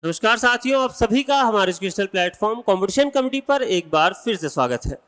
नमस्कार साथियों, आप सभी का हमारे एजुकेशनल प्लेटफॉर्म कंपटीशन कमेटी पर एक बार फिर से स्वागत है।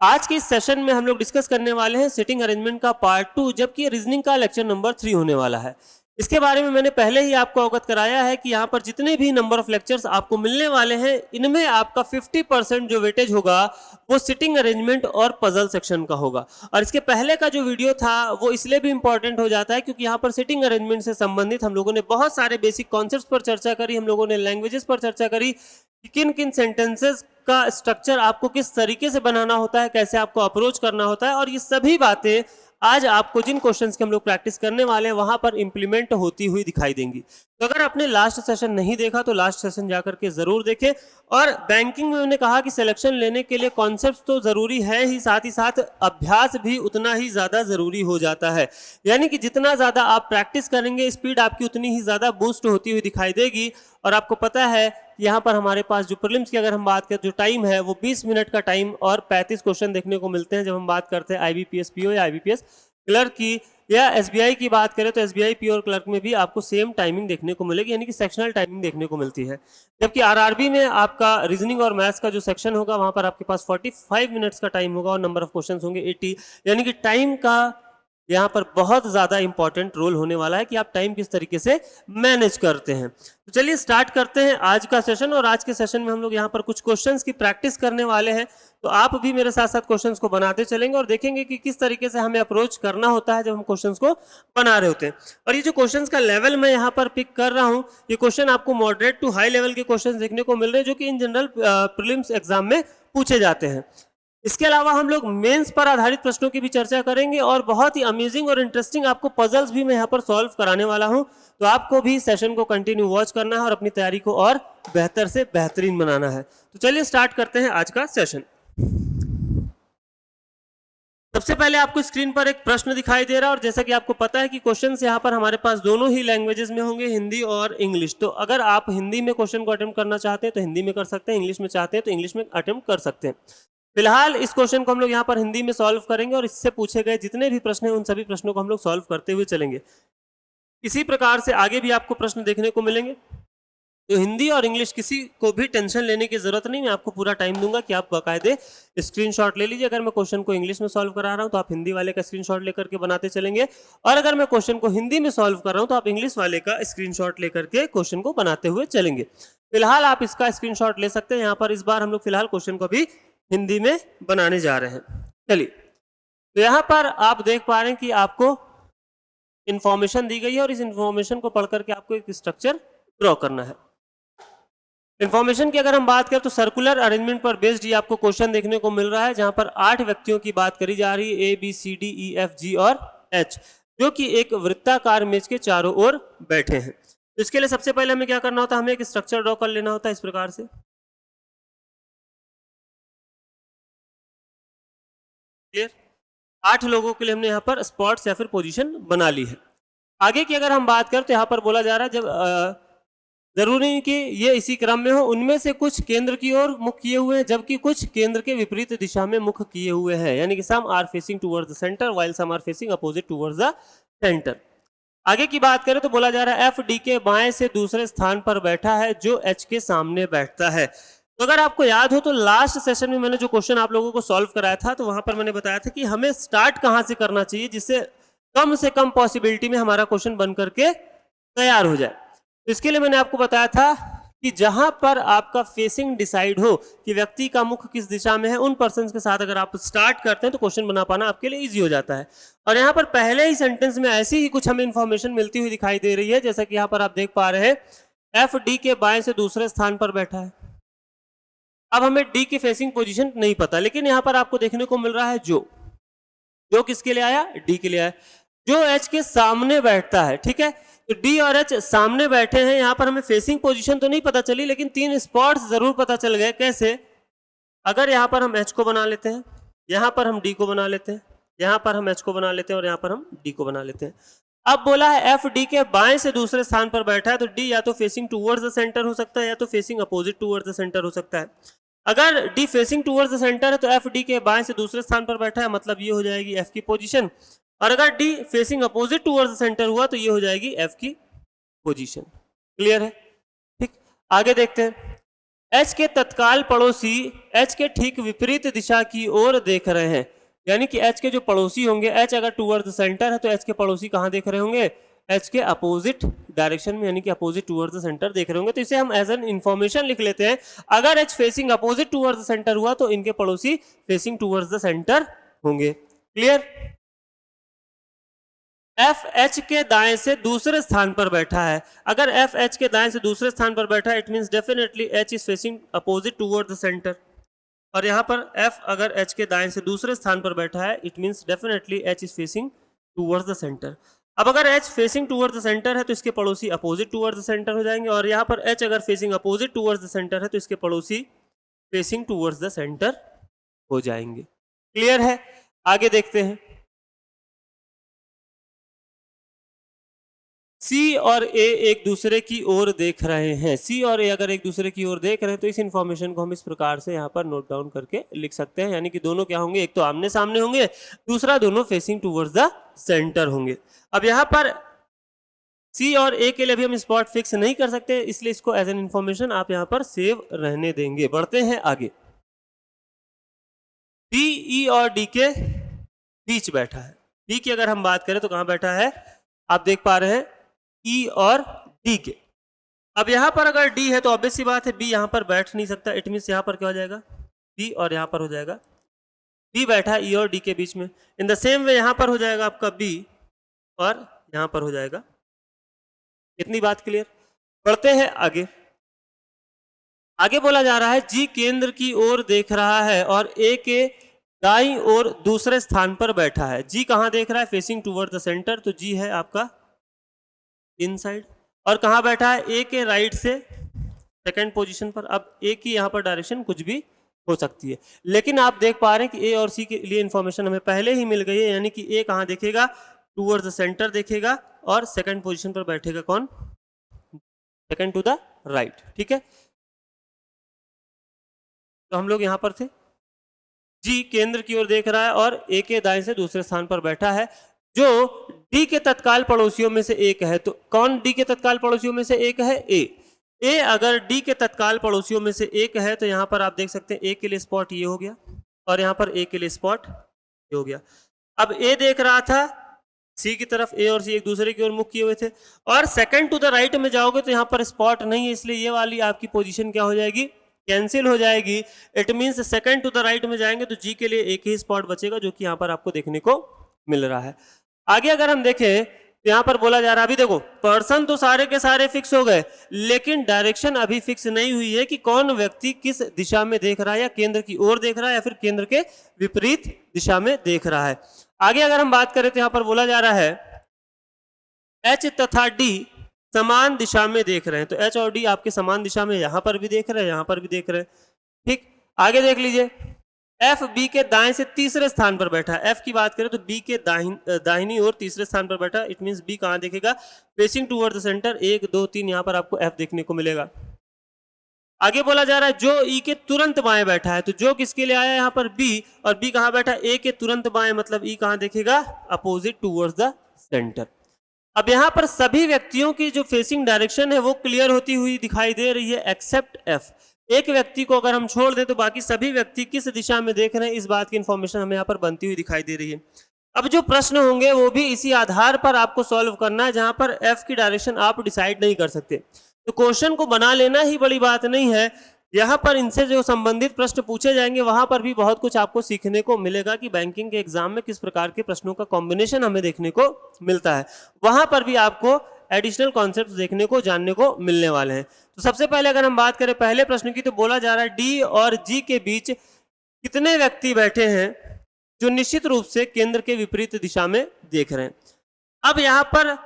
आज के इस सेशन में हम लोग डिस्कस करने वाले हैं सिटिंग अरेंजमेंट का पार्ट 2, जबकि रीजनिंग का लेक्चर नंबर 3 होने वाला है। इसके बारे में मैंने पहले ही आपको अवगत कराया है कि यहाँ पर जितने भी नंबर ऑफ लेक्चर्स आपको मिलने वाले हैं, इनमें आपका 50% जो वेटेज होगा वो सिटिंग अरेंजमेंट और पजल सेक्शन का होगा। और इसके पहले का जो वीडियो था वो इसलिए भी इंपॉर्टेंट हो जाता है क्योंकि यहाँ पर सिटिंग अरेंजमेंट से संबंधित हम लोगों ने बहुत सारे बेसिक कॉन्सेप्ट्स पर चर्चा करी, हम लोगों ने लैंग्वेजेस पर चर्चा करी कि किन किन सेंटेंसेस का स्ट्रक्चर आपको किस तरीके से बनाना होता है, कैसे आपको अप्रोच करना होता है, और ये सभी बातें आज आपको जिन क्वेश्चंस की हम लोग प्रैक्टिस करने वाले हैं वहां पर इंप्लीमेंट होती हुई दिखाई देंगी। तो अगर आपने लास्ट सेशन नहीं देखा तो लास्ट सेशन जाकर के जरूर देखें। और बैंकिंग में मैंने कहा कि सिलेक्शन लेने के लिए कॉन्सेप्ट तो जरूरी है ही, साथ ही साथ अभ्यास भी उतना ही ज्यादा जरूरी हो जाता है। यानी कि जितना ज्यादा आप प्रैक्टिस करेंगे, स्पीड आपकी उतनी ही ज्यादा बूस्ट होती हुई दिखाई देगी। और आपको पता है यहाँ पर हमारे पास जो प्रीलिम्स की अगर हम बात करें, जो टाइम है वो 20 मिनट का टाइम और 35 क्वेश्चन देखने को मिलते हैं जब हम बात करते हैं आईबीपीएस पीओ या आईबीपीएस क्लर्क की, या एसबीआई की बात करें तो एसबीआई पीओ और क्लर्क में भी आपको सेम टाइमिंग देखने को मिलेगी, यानी कि सेक्शनल टाइमिंग देखने को मिलती है। जबकि आरआरबी में आपका रीजनिंग और मैथ्स का जो सेक्शन होगा वहां पर आपके पास 45 मिनट्स का टाइम होगा और नंबर ऑफ क्वेश्चन होंगे 80, यानी कि टाइम का यहाँ पर बहुत ज्यादा इंपॉर्टेंट रोल होने वाला है कि आप टाइम किस तरीके से मैनेज करते हैं। तो चलिए स्टार्ट करते हैं आज का सेशन। और आज के सेशन में हम लोग यहाँ पर कुछ क्वेश्चंस की प्रैक्टिस करने वाले हैं, तो आप भी मेरे साथ साथ क्वेश्चंस को बनाते चलेंगे और देखेंगे कि किस तरीके से हमें अप्रोच करना होता है जब हम क्वेश्चंस को बना रहे होते हैं। और ये जो क्वेश्चंस का लेवल मैं यहाँ पर पिक कर रहा हूँ, ये क्वेश्चन आपको मॉडरेट टू हाई लेवल के क्वेश्चन देखने को मिल रहे हैं जो कि इन जनरल प्रीलिम्स एग्जाम में पूछे जाते हैं। इसके अलावा हम लोग मेंस पर आधारित प्रश्नों की भी चर्चा करेंगे और बहुत ही अमेजिंग और इंटरेस्टिंग आपको पजल्स भी मैं यहाँ पर सॉल्व कराने वाला हूँ। तो आपको भी सेशन को कंटिन्यू वॉच करना है और अपनी तैयारी को और बेहतर से बेहतरीन बनाना है। तो चलिए स्टार्ट करते हैं आज का सेशन। सबसे पहले आपको स्क्रीन पर एक प्रश्न दिखाई दे रहा है और जैसा कि आपको पता है कि क्वेश्चंस यहाँ पर हमारे पास दोनों ही लैंग्वेजेस में होंगे, हिंदी और इंग्लिश। तो अगर आप हिंदी में क्वेश्चन को अटेम्प्ट करना चाहते हैं तो हिंदी में कर सकते हैं, इंग्लिश में चाहते हैं तो इंग्लिश में अटेम्प्ट कर सकते हैं। फिलहाल इस क्वेश्चन को हम लोग यहाँ पर हिंदी में सॉल्व करेंगे और इससे पूछे गए जितने भी प्रश्न हैं उन सभी प्रश्नों को हम लोग सॉल्व करते हुए चलेंगे। इसी प्रकार से आगे भी आपको प्रश्न देखने को मिलेंगे। तो हिंदी और इंग्लिश किसी को भी टेंशन लेने की जरूरत नहीं, मैं आपको पूरा टाइम दूंगा कि आप बाकायदे स्क्रीनशॉट ले लीजिए। अगर मैं क्वेश्चन को इंग्लिश में सॉल्व करा रहा हूं तो आप हिंदी वाले का स्क्रीनशॉट लेकर के बनाते चलेंगे, और अगर मैं क्वेश्चन को हिंदी में सॉल्व कर रहा हूं तो आप इंग्लिश वाले का स्क्रीनशॉट लेकर के क्वेश्चन को बनाते हुए चलेंगे। फिलहाल आप इसका स्क्रीनशॉट ले सकते हैं। यहाँ पर इस बार हम लोग फिलहाल क्वेश्चन को भी हिंदी में बनाने जा रहे हैं। चलिए, तो यहाँ पर आप देख पा रहे हैं कि आपको इंफॉर्मेशन दी गई है और इस इंफॉर्मेशन को पढ़ करके आपको एक स्ट्रक्चर ड्रॉ करना है। इंफॉर्मेशन की अगर हम बात करें तो सर्कुलर अरेंजमेंट पर बेस्ड ये आपको क्वेश्चन देखने को मिल रहा है, जहां पर 8 व्यक्तियों की बात करी जा रही है, ABCDEFG और H, जो कि एक वृत्ताकार मेज के चारों ओर बैठे हैं। तो इसके लिए सबसे पहले हमें क्या करना होता है, हमें एक स्ट्रक्चर ड्रॉ कर लेना होता है इस प्रकार से। क्लियर? 8 लोगों के लिए हमने यहाँ पर स्पॉट्स या फिर पोजीशन बना ली है। आगे की अगर हम बात करें तो यहाँ पर बोला जा रहा है जब जरूरी नहीं कि ये इसी क्रम में हो, उनमें से कुछ केंद्र की ओर मुख किए हुए हैं जबकि कुछ केंद्र के विपरीत दिशा में मुख किए हुए हैं, यानी कि some are facing towards the centre while some are facing opposite towards the centre. आगे की बात करें तो बोला जा रहा है एफ डी के बाएं से दूसरे स्थान पर बैठा है जो एच के सामने बैठता है। तो अगर आपको याद हो तो लास्ट सेशन में मैंने जो क्वेश्चन आप लोगों को सॉल्व कराया था तो वहां पर मैंने बताया था कि हमें स्टार्ट कहां से करना चाहिए जिससे कम पॉसिबिलिटी में हमारा क्वेश्चन बन करके तैयार हो जाए। तो इसके लिए मैंने आपको बताया था कि जहां पर आपका फेसिंग डिसाइड हो कि व्यक्ति का मुख किस दिशा में है, उन पर्सन के साथ अगर आप स्टार्ट करते हैं तो क्वेश्चन बना पाना आपके लिए इजी हो जाता है। और यहाँ पर पहले ही सेंटेंस में ऐसी ही कुछ हमें इंफॉर्मेशन मिलती हुई दिखाई दे रही है, जैसा कि यहाँ पर आप देख पा रहे हैं एफ डी के बाएं से दूसरे स्थान पर बैठा है। अब हमें डी की फेसिंग पोजीशन नहीं पता, लेकिन यहाँ पर आपको देखने को मिल रहा है जो किसके लिए आया, डी के लिए आया, जो एच के सामने बैठता है। ठीक है, तो डी और एच सामने बैठे हैं। यहाँ पर हमें फेसिंग पोजीशन तो नहीं पता चली, लेकिन 3 स्पॉट्स जरूर पता चल गए। कैसे? अगर यहाँ पर हम एच को बना लेते हैं, यहाँ पर हम डी को बना लेते हैं, यहाँ पर हम एच को बना लेते हैं और यहाँ पर हम डी को बना लेते हैं। अब बोला है एफ डी के बाएं से दूसरे स्थान पर बैठा है, तो डी या तो फेसिंग टूवर्ड्स द सेंटर हो सकता है या तो facing opposite towards the centre हो सकता है। अगर D facing towards the centre है तो एफ डी के बाएं से दूसरे स्थान पर बैठा है, मतलब ये हो जाएगी एफ की पोजीशन। और अगर D facing opposite towards the centre हुआ तो ये हो जाएगी एफ की पोजीशन। क्लियर है? ठीक। आगे देखते हैं, एच के तत्काल पड़ोसी एच के ठीक विपरीत दिशा की ओर देख रहे हैं, यानी कि एच के जो पड़ोसी होंगे, एच अगर टूवर्ड द सेंटर है तो एच के पड़ोसी कहां देख रहे होंगे, एच के अपोजिट डायरेक्शन में, यानी कि अपोजिट टूवर्ड द सेंटर देख रहे होंगे। तो इसे हम एज एन इंफॉर्मेशन लिख लेते हैं, अगर H facing opposite toward the centre हुआ तो इनके पड़ोसी फेसिंग टूवर्ड द सेंटर होंगे। क्लियर? एफ एच के दाएं से दूसरे स्थान पर बैठा है, अगर एफ एच के दाएं से दूसरे स्थान पर बैठा है, it means definitely H is facing opposite toward the centre. और यहां पर एफ अगर एच के दाएं से दूसरे स्थान पर बैठा है, it means definitely H is facing towards the centre. अब अगर H facing towards the centre है तो इसके पड़ोसी अपोजिट टूवर्ड्स द सेंटर हो जाएंगे, और यहां पर एच अगर facing opposite towards the centre है तो इसके पड़ोसी फेसिंग टूवर्ड्स द सेंटर हो जाएंगे। क्लियर है? आगे देखते हैं, सी और ए एक दूसरे की ओर देख रहे हैं। सी और ए अगर एक दूसरे की ओर देख रहे हैं तो इस इंफॉर्मेशन को हम इस प्रकार से यहाँ पर नोट डाउन करके लिख सकते हैं, यानी कि दोनों क्या होंगे, एक तो आमने सामने होंगे, दूसरा दोनों फेसिंग टूवर्ड्स द सेंटर होंगे। अब यहाँ पर सी और ए के लिए भी हम स्पॉट फिक्स नहीं कर सकते, इसलिए इसको एज एन इंफॉर्मेशन आप यहाँ पर सेव रहने देंगे। बढ़ते हैं आगे, बी ई और डी के बीच बैठा है। बी की अगर हम बात करें तो कहां बैठा है, आप देख पा रहे हैं ई और डी के। अब यहां पर अगर डी है तो ऑब्वियस सी बात है बी यहां पर बैठ नहीं सकता, इट मींस यहां पर क्या हो जाएगा, बी और यहां पर हो जाएगा, बी बैठा है ई और डी के बीच में। इन द सेम वे यहां पर हो जाएगा आपका बी और यहां पर हो जाएगा। इतनी बात क्लियर? बढ़ते हैं आगे, आगे बोला जा रहा है जी केंद्र की ओर देख रहा है और ए के दाईं ओर दूसरे स्थान पर बैठा है। जी कहां देख रहा है, फेसिंग टूवर्ड द सेंटर, तो जी है आपका इनसाइड। और कहां बैठा है, ए के राइट से सेकंड पोजीशन पर। अब ए की यहां पर डायरेक्शन कुछ भी हो सकती है, लेकिन आप देख पा रहे हैं कि ए और सी के लिए इंफॉर्मेशन हमें पहले ही मिल गई है, यानी कि ए कहां देखेगा, टूवर्ड्स द सेंटर देखेगा, और सेकंड पोजीशन पर बैठेगा कौन, सेकंड टू द राइट। ठीक है, तो हम लोग यहां पर थे, जी केंद्र की ओर देख रहा है और ए के दाएं से दूसरे स्थान पर बैठा है, जो डी के तत्काल पड़ोसियों में से एक है। तो कौन डी के तत्काल पड़ोसियों में से एक है, ए अगर डी के तत्काल पड़ोसियों में से एक है तो यहां पर आप देख सकते हैं ए के लिए स्पॉट ये हो गया और यहां पर ए के लिए स्पॉट ये हो गया। अब ए देख रहा था सी की तरफ, ए और सी एक दूसरे की ओर मुख किए हुए थे, और सेकंड टू द राइट में जाओगे तो यहां पर स्पॉट नहीं है, इसलिए ये वाली आपकी पोजीशन क्या हो जाएगी, कैंसिल हो जाएगी। It means second to the right में जाएंगे तो जी के लिए एक ही स्पॉट बचेगा, जो कि यहां पर आपको देखने को मिल रहा है। आगे अगर हम देखें तो यहां पर बोला जा रहा है, अभी देखो पर्सन तो सारे के सारे फिक्स हो गए, लेकिन डायरेक्शन अभी फिक्स नहीं हुई है कि कौन व्यक्ति किस दिशा में देख रहा है, या केंद्र की ओर देख रहा है या फिर केंद्र के विपरीत दिशा में देख रहा है। आगे अगर हम बात करें तो यहां पर बोला जा रहा है एच तथा डी समान दिशा में देख रहे हैं, तो एच और डी आपके समान दिशा में यहां पर भी देख रहे हैं, यहां पर भी देख रहे हैं। ठीक, आगे देख लीजिए, एफ बी के दाएं से तीसरे स्थान पर बैठा है। एफ की बात करें तो बी के दाहिनी ओर तीसरे स्थान पर बैठा, इट मींस बी कहां देखेगा, फेसिंग टूवर्ड द सेंटर। 1 2 3 यहां पर आपको एफ देखने को मिलेगा। आगे बोला जा रहा है जो ई के तुरंत बाएं बैठा है, तो जो किसके लिए आया यहां पर बी, और बी कहां बैठा, ए के तुरंत बाएं, मतलब ई कहां देखेगा, अपोजिट टूवर्ड्स द सेंटर। अब यहां पर सभी व्यक्तियों की जो फेसिंग डायरेक्शन है वो क्लियर होती हुई दिखाई दे रही है, एक्सेप्ट एफ। एक व्यक्ति को अगर हम छोड़ दें तो बाकी सभी व्यक्ति किस दिशा में देख रहे हैं, इस बात की इंफॉर्मेशन हमें यहाँ पर बनती हुई दिखाई दे रही है। अब जो प्रश्न होंगे वो भी इसी आधार पर आपको सॉल्व करना है, जहां पर एफ की डायरेक्शन आप डिसाइड नहीं कर सकते, तो क्वेश्चन को बना लेना ही बड़ी बात नहीं है। यहाँ पर इनसे जो संबंधित प्रश्न पूछे जाएंगे वहां पर भी बहुत कुछ आपको सीखने को मिलेगा कि बैंकिंग के एग्जाम में किस प्रकार के प्रश्नों का कॉम्बिनेशन हमें देखने को मिलता है, वहां पर भी आपको एडिशनल कॉन्सेप्ट्स देखने को, जानने को मिलने वाले हैं। तो सबसे पहले अगर हम बात करें पहले प्रश्न की, तो बोला जा रहा है डी और जी के बीच कितने व्यक्ति बैठे हैं जो निश्चित रूप से केंद्र के विपरीत दिशा में देख रहे हैं। अब यहां पर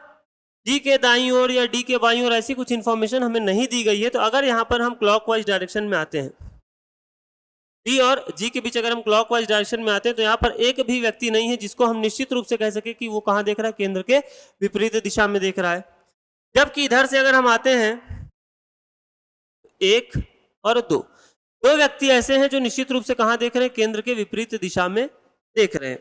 जी के दाईं ओर या डी के बाईं ओर ऐसी कुछ इंफॉर्मेशन हमें नहीं दी गई है, तो अगर यहां पर हम क्लॉकवाइज डायरेक्शन में आते हैं, डी और जी के बीच अगर हम क्लॉकवाइज डायरेक्शन में आते हैं, तो यहाँ पर एक भी व्यक्ति नहीं है जिसको हम निश्चित रूप से कह सके कि वो कहां देख रहा है, केंद्र के विपरीत दिशा में देख रहा है। जबकि इधर से अगर हम आते हैं, 1 और 2 व्यक्ति ऐसे हैं जो निश्चित रूप से कहां देख रहे हैं, केंद्र के विपरीत दिशा में देख रहे हैं।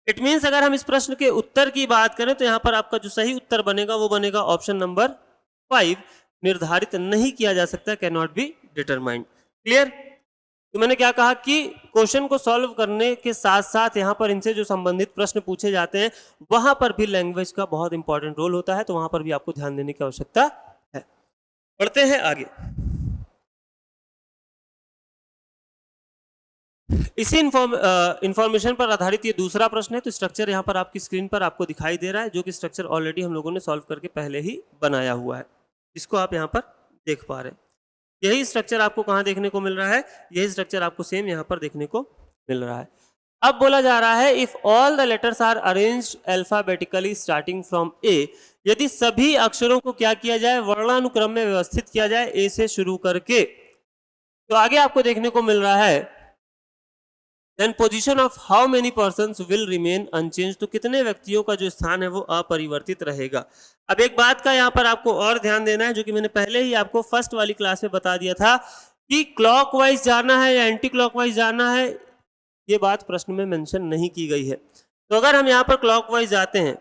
इट मींस अगर हम इस प्रश्न के उत्तर की बात करें तो यहां पर आपका जो सही उत्तर बनेगा वो बनेगा ऑप्शन नंबर 5, निर्धारित नहीं किया जा सकता, can not be determined. Clear? तो मैंने क्या कहा कि क्वेश्चन को सॉल्व करने के साथ साथ यहाँ पर इनसे जो संबंधित प्रश्न पूछे जाते हैं वहां पर भी लैंग्वेज का बहुत इंपॉर्टेंट रोल होता है, तो वहां पर भी आपको ध्यान देने की आवश्यकता है। पढ़ते हैं आगे। इसी इंफॉर्मेशन पर आधारित ये दूसरा प्रश्न है। तो स्ट्रक्चर यहाँ पर आपकी स्क्रीन पर आपको दिखाई दे रहा है, जो कि स्ट्रक्चर ऑलरेडी हम लोगों ने सॉल्व करके पहले ही बनाया हुआ है, इसको आप यहाँ पर देख पा रहे हैं। यही स्ट्रक्चर आपको कहाँ देखने को मिल रहा है? यही स्ट्रक्चर आपको सेम यहाँ पर देखने को मिल रहा है। अब बोला जा रहा है if all the letters are arranged alphabetically starting from A, यदि सभी अक्षरों को क्या किया जाए? वर्णानुक्रम में व्यवस्थित किया जाए, ए से शुरू करके। तो आगे आपको देखने को मिल रहा है then position of how many persons will remain unchanged, तो कितने व्यक्तियों का जो स्थान है वो अपरिवर्तित रहेगा। अब एक बात का यहाँ पर आपको और ध्यान देना है, जो कि मैंने पहले ही आपको फर्स्ट वाली क्लास में बता दिया था कि क्लॉकवाइज जाना है या एंटी क्लॉकवाइज जाना है, ये बात प्रश्न में मेंशन नहीं की गई है। तो अगर हम यहाँ पर क्लॉकवाइज जाते हैं,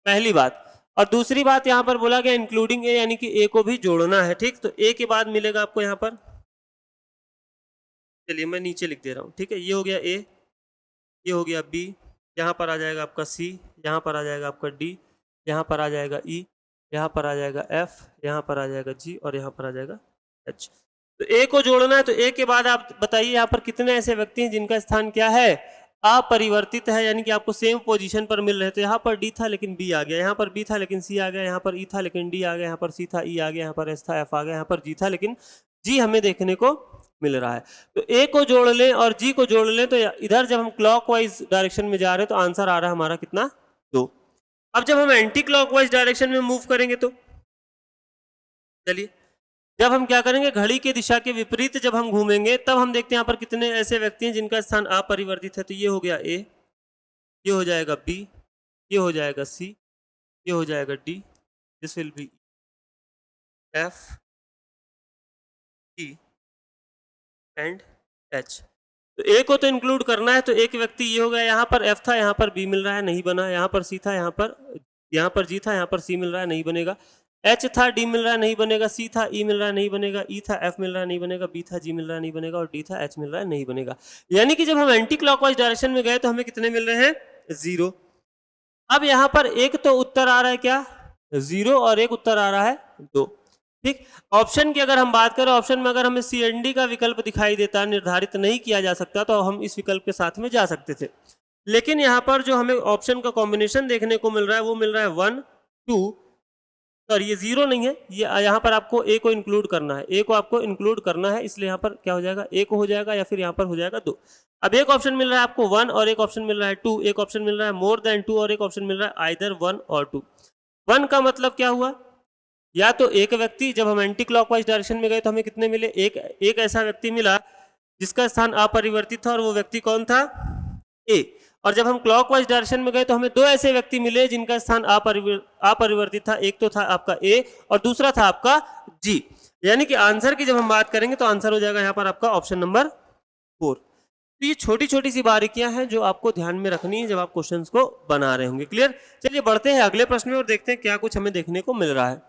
पहली बात, और दूसरी बात यहाँ पर बोला गया इंक्लूडिंग ए, यानी कि ए को भी जोड़ना है। ठीक, तो ए के बाद मिलेगा आपको यहाँ पर, चलिए मैं नीचे लिख दे रहा हूँ, ठीक है, ये हो गया ए, ये हो गया बी, यहाँ पर आ जाएगा आपका सी, यहाँ पर आ जाएगा आपका डी, यहाँ पर आ जाएगा ई, यहाँ पर आ जाएगा एफ, यहाँ पर आ जाएगा जी, और यहाँ पर आ जाएगा एच। तो ए को जोड़ना है, तो ए के बाद आप बताइए यहाँ पर कितने ऐसे व्यक्ति हैं जिनका स्थान क्या है? अपरिवर्तित है, यानी कि आपको सेम पोजीशन पर मिल रहे थे। यहाँ पर डी था लेकिन बी आ गया, यहाँ पर बी था लेकिन सी आ गया, यहाँ पर ई था लेकिन डी आ गया, यहाँ पर सी था ई आ गया, यहाँ पर एस था एफ आ गया, यहाँ पर जी था लेकिन जी हमें देखने को मिल रहा है। तो ए को जोड़ लें और जी को जोड़ लें, तो इधर जब हम क्लॉकवाइज डायरेक्शन में जा रहे हैं तो आंसर आ रहा है हमारा कितना? 2। अब जब हम एंटी क्लॉकवाइज डायरेक्शन में मूव करेंगे तो चलिए, जब हम क्या करेंगे, घड़ी की दिशा के विपरीत जब हम घूमेंगे तब हम देखते हैं यहाँ पर कितने ऐसे व्यक्ति हैं जिनका स्थान अपरिवर्तित है। तो ये हो गया ए, ये हो जाएगा बी, ये हो जाएगा सी, ये हो जाएगा D, this will be F, E and H. तो ए को तो इंक्लूड करना है, तो एक व्यक्ति ये हो गया, यहाँ पर एफ था, यहाँ पर बी मिल रहा है, नहीं बना, यहाँ पर सी था, यहाँ पर जी था, यहाँ पर सी मिल रहा है, नहीं बनेगा, एच था, डी मिल रहा है, नहीं बनेगा, सी था, ई मिल रहा है, नहीं बनेगा, ई था, एफ मिल रहा है, नहीं बनेगा, बी था, जी मिल रहा है, नहीं बनेगा, और डी था, एच मिल रहा है, नहीं बनेगा। यानी कि जब हम एंटी क्लॉकवाइज डायरेक्शन में गए तो हमें कितने मिल रहे हैं? 0। अब यहाँ पर एक तो उत्तर आ रहा है क्या? 0, और एक उत्तर आ रहा है 2। ठीक, ऑप्शन की अगर हम बात करें, ऑप्शन में अगर हमें सी एंड डी का विकल्प दिखाई देता, निर्धारित नहीं किया जा सकता, तो हम इस विकल्प के साथ में जा सकते थे। लेकिन यहाँ पर जो हमें ऑप्शन का कॉम्बिनेशन देखने को मिल रहा है वो मिल रहा है 1, 2, और ये 0 नहीं है, ये यहाँ पर आपको ए को इंक्लूड करना है, ए को आपको इंक्लूड करना है, इसलिए यहाँ पर क्या हो जाएगा? ए को हो जाएगा, या फिर यहाँ पर हो जाएगा 2। अब एक ऑप्शन मिल रहा है आपको 1 और एक ऑप्शन मिल रहा है 2, एक ऑप्शन मिल रहा है मोर देन 2 और एक ऑप्शन मिल रहा है आइदर 1 और 2। 1 का मतलब क्या हुआ? या तो एक व्यक्ति, जब हम एंटी क्लॉकवाइज डायरेक्शन में गए तो हमें कितने मिले? एक ऐसा व्यक्ति मिला जिसका स्थान अपरिवर्तित था, और वो व्यक्ति कौन था? ए। और जब हम क्लॉकवाइज डायरेक्शन में गए तो हमें 2 ऐसे व्यक्ति मिले जिनका स्थान अपरिवर्तित था, एक तो था आपका ए और दूसरा था आपका जी। यानी कि आंसर की जब हम बात करेंगे तो आंसर हो जाएगा यहाँ पर आपका ऑप्शन नंबर 4। तो ये छोटी छोटी सी बारीकियां हैं जो आपको ध्यान में रखनी है जब आप क्वेश्चंस को बना रहे होंगे। क्लियर? चलिए बढ़ते हैं अगले प्रश्न में और देखते हैं क्या कुछ हमें देखने को मिल रहा है।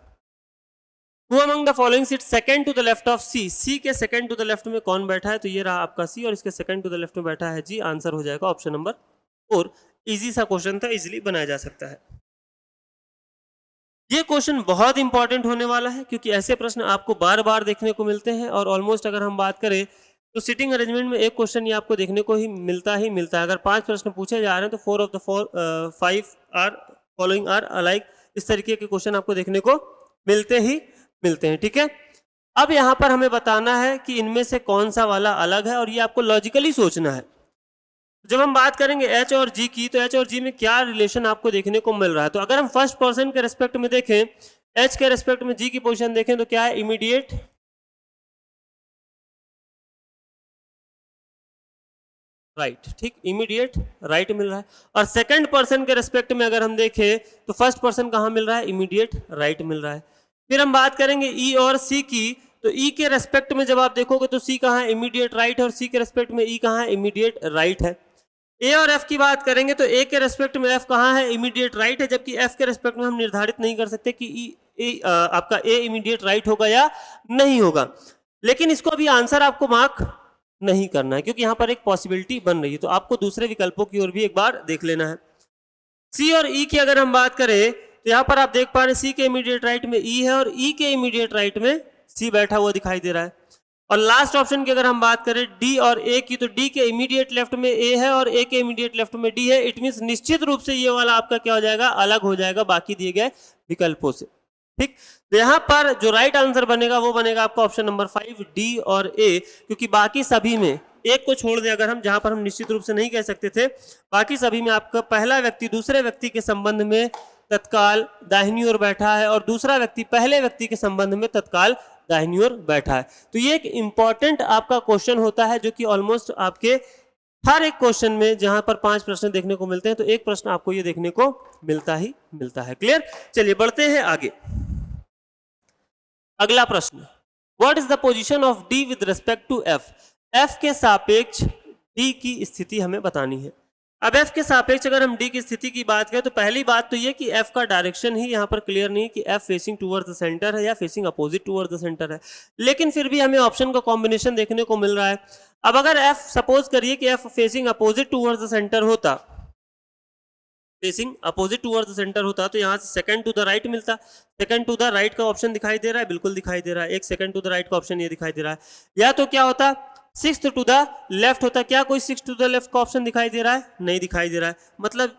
Who among the following sits second to the left of C? C के second to the left में कौन बैठा है? तो ये रहा आपका C और इसके second to the left में बैठा है G। आंसर हो जाएगा ऑप्शन नंबर 4। इजी सा क्वेश्चन था, इजीली बनाया जा सकता है। ये क्वेश्चन बहुत इंपॉर्टेंट होने वाला है क्योंकि ऐसे प्रश्न आपको बार बार देखने को मिलते हैं, और ऑलमोस्ट अगर हम बात करें तो सिटिंग अरेंजमेंट में एक क्वेश्चन ये आपको देखने को ही मिलता है। अगर 5 प्रश्न पूछे जा रहे हैं तो 4 of the 5 are following are alike, इस तरीके के क्वेश्चन आपको देखने को मिलते हैं। ठीक है, अब यहाँ पर हमें बताना है कि इनमें से कौन सा वाला अलग है, और ये आपको लॉजिकली सोचना है। जब हम बात करेंगे एच और जी की, तो एच और जी में क्या रिलेशन आपको देखने को मिल रहा है। तो अगर हम फर्स्ट पर्सन के रेस्पेक्ट में देखें, एच के रेस्पेक्ट में जी की पोजीशन देखें तो क्या है? Immediate right. ठीक, इमीडिएट राइट मिल रहा है। और सेकंड पर्सन के रेस्पेक्ट में अगर हम देखें तो फर्स्ट पर्सन कहाँ मिल रहा है? इमीडिएट राइट मिल रहा है। फिर हम बात करेंगे ई और सी की, तो ई के रेस्पेक्ट में जब आप देखोगे तो सी कहाँ है? इमीडिएट राइट है, और सी के रेस्पेक्ट में ई कहाँ है? इमीडिएट राइट है। ए और एफ की बात करेंगे तो ए के रेस्पेक्ट में एफ कहाँ है? इमीडिएट राइट है, जबकि एफ के रेस्पेक्ट में हम निर्धारित नहीं कर सकते कि आपका ए इमीडिएट राइट होगा या नहीं होगा। लेकिन इसको अभी आंसर आपको मार्क नहीं करना है क्योंकि यहाँ पर एक पॉसिबिलिटी बन रही है, तो आपको दूसरे विकल्पों की ओर भी एक बार देख लेना है। सी और ई की अगर हम बात करें तो यहाँ पर आप देख पा रहे हैं सी के इमीडिएट राइट में ई है और ई के इमीडिएट राइट में सी बैठा हुआ दिखाई दे रहा है। और लास्ट ऑप्शन की अगर हम बात करें डी और ए की, तो डी के इमीडिएट लेफ्ट में ए है और ए के इमीडिएट लेफ्ट में डी है। इट मींस निश्चित रूप से ये वाला आपका क्या हो जाएगा, अलग हो जाएगा बाकी दिए गए विकल्पों से। ठीक, तो यहाँ पर जो राइट आंसर बनेगा वो बनेगा आपका ऑप्शन नंबर 5 डी और ए, क्योंकि बाकी सभी में एक को छोड़ दें अगर हम, जहां पर हम निश्चित रूप से नहीं कह सकते थे, बाकी सभी में आपका पहला व्यक्ति दूसरे व्यक्ति के संबंध में तत्काल दाहिनी ओर बैठा है और दूसरा व्यक्ति पहले व्यक्ति के संबंध में तत्काल दाहिनी ओर बैठा है। तो ये एक इंपॉर्टेंट आपका क्वेश्चन होता है जो कि ऑलमोस्ट आपके हर एक क्वेश्चन में, जहां पर 5 प्रश्न देखने को मिलते हैं, तो एक प्रश्न आपको ये देखने को मिलता ही मिलता है। क्लियर? चलिए बढ़ते हैं आगे। अगला प्रश्न, what is the position of D with respect to F? F के सापेक्ष डी की स्थिति हमें बतानी है। अब एफ के सापेक्ष अगर हम डी की स्थिति की बात करें तो पहली बात तो ये कि एफ का डायरेक्शन ही यहाँ पर क्लियर नहीं है कि F facing towards the centre है या facing opposite towards the centre है, लेकिन फिर भी हमें ऑप्शन का कॉम्बिनेशन देखने को मिल रहा है। अब अगर एफ सपोज करिए कि F facing opposite towards the centre होता, facing opposite towards the centre होता, तो यहाँ से सेकंड टू द राइट मिलता। सेकंड टू द राइट का ऑप्शन दिखाई दे रहा है, बिल्कुल दिखाई दे रहा है। एक सेकंड टू द राइट का ऑप्शन ये दिखाई दे रहा है। या तो क्या होता, सिक्स्थ टू द लेफ्ट होता। क्या कोई सिक्स टू द लेफ्ट का ऑप्शन दिखाई दे रहा है? नहीं दिखाई दे रहा है, मतलब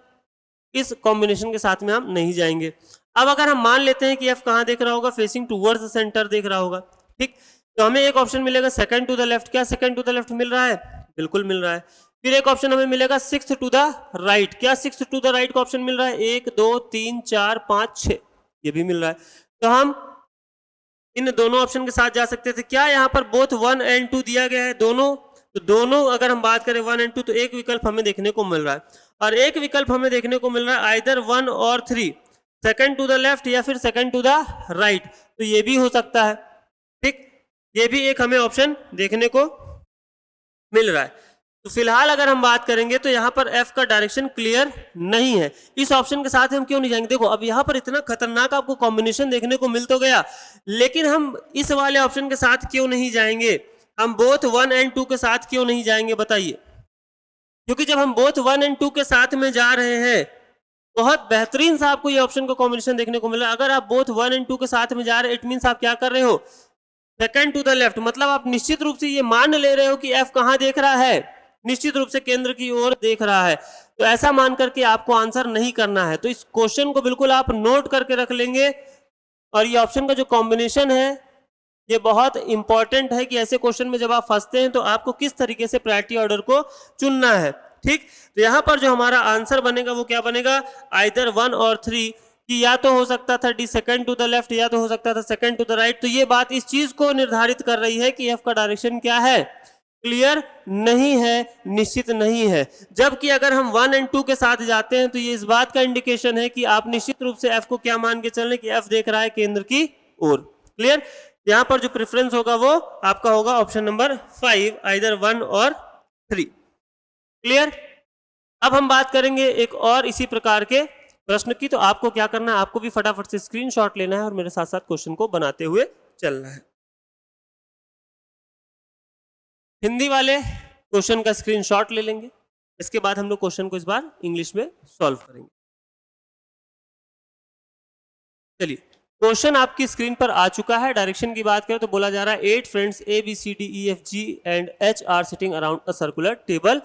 इस कॉम्बिनेशन के साथ में हम नहीं जाएंगे। अब अगर हम मान लेते हैं कि एफ कहाँ देख रहा होगा, फेसिंग टूवर्ड्स द सेंटर देख रहा होगा, ठीक, तो हमें एक ऑप्शन मिलेगा सेकंड टू द लेफ्ट। क्या सेकंड टू द लेफ्ट मिल रहा है? बिल्कुल मिल रहा है। फिर एक ऑप्शन हमें मिलेगा सिक्स्थ टू द राइट। क्या सिक्स्थ टू द राइट का ऑप्शन मिल रहा है? 1 2 3 4 5 6, ये भी मिल रहा है। तो हम इन दोनों ऑप्शन के साथ जा सकते थे। क्या यहाँ पर बोथ 1 एंड 2 दिया गया है? दोनों, तो दोनों अगर हम बात करें 1 एंड 2, तो एक विकल्प हमें देखने को मिल रहा है और एक विकल्प हमें देखने को मिल रहा है आइदर 1 और 3, सेकंड टू द लेफ्ट या फिर सेकंड टू द राइट, तो ये भी हो सकता है। ठीक, ये भी एक हमें ऑप्शन देखने को मिल रहा है। तो फिलहाल अगर हम बात करेंगे तो यहाँ पर एफ का डायरेक्शन क्लियर नहीं है। इस ऑप्शन के साथ हम क्यों नहीं जाएंगे? देखो अब यहाँ पर इतना खतरनाक आपको कॉम्बिनेशन देखने को मिल तो गया, लेकिन हम इस वाले ऑप्शन के साथ क्यों नहीं जाएंगे? हम बोथ 1 एंड 2 के साथ क्यों नहीं जाएंगे बताइए? क्योंकि जब हम बोथ 1 एंड 2 के साथ में जा रहे हैं, बहुत बेहतरीन सा आपको ये ऑप्शन का कॉम्बिनेशन देखने को मिला। अगर आप बोथ 1 एंड 2 के साथ में जा रहे हैं, इट मीन्स आप क्या कर रहे हो, सेकंड टू द लेफ्ट, मतलब आप निश्चित रूप से ये मान ले रहे हो कि एफ कहाँ देख रहा है, निश्चित रूप से केंद्र की ओर देख रहा है। तो ऐसा मान करके आपको आंसर नहीं करना है। तो इस क्वेश्चन को बिल्कुल आप नोट करके रख लेंगे और ये ऑप्शन का जो कॉम्बिनेशन है ये बहुत इंपॉर्टेंट है कि ऐसे क्वेश्चन में जब आप फंसते हैं तो आपको किस तरीके से प्रायोरिटी ऑर्डर को चुनना है। ठीक, तो यहाँ पर जो हमारा आंसर बनेगा वो क्या बनेगा, आइदर 1 और 3, कि या तो हो सकता था D second to the left या तो हो सकता था सेकंड टू द राइट। तो ये बात इस चीज को निर्धारित कर रही है कि एफ का डायरेक्शन क्या है, क्लियर नहीं है, निश्चित नहीं है। जबकि अगर हम 1 एंड 2 के साथ जाते हैं तो ये इस बात का इंडिकेशन है कि आप निश्चित रूप से एफ को क्या मान के चल रहे हैं कि एफ देख रहा है केंद्र की ओर। क्लियर? यहाँ पर जो प्रेफरेंस होगा वो आपका होगा ऑप्शन नंबर 5, आइदर 1 और 3। क्लियर? अब हम बात करेंगे एक और इसी प्रकार के प्रश्न की। तो आपको क्या करना है, आपको भी फटाफट से स्क्रीनशॉट लेना है और मेरे साथ साथ क्वेश्चन को बनाते हुए चलना है। हिंदी वाले क्वेश्चन का स्क्रीनशॉट ले लेंगे, इसके बाद हम लोग क्वेश्चन को इस बार इंग्लिश में सॉल्व करेंगे। चलिए, क्वेश्चन आपकी स्क्रीन पर आ चुका है। डायरेक्शन की बात करें तो बोला जा रहा है 8 friends A B C D E F G and H are sitting around a circular table.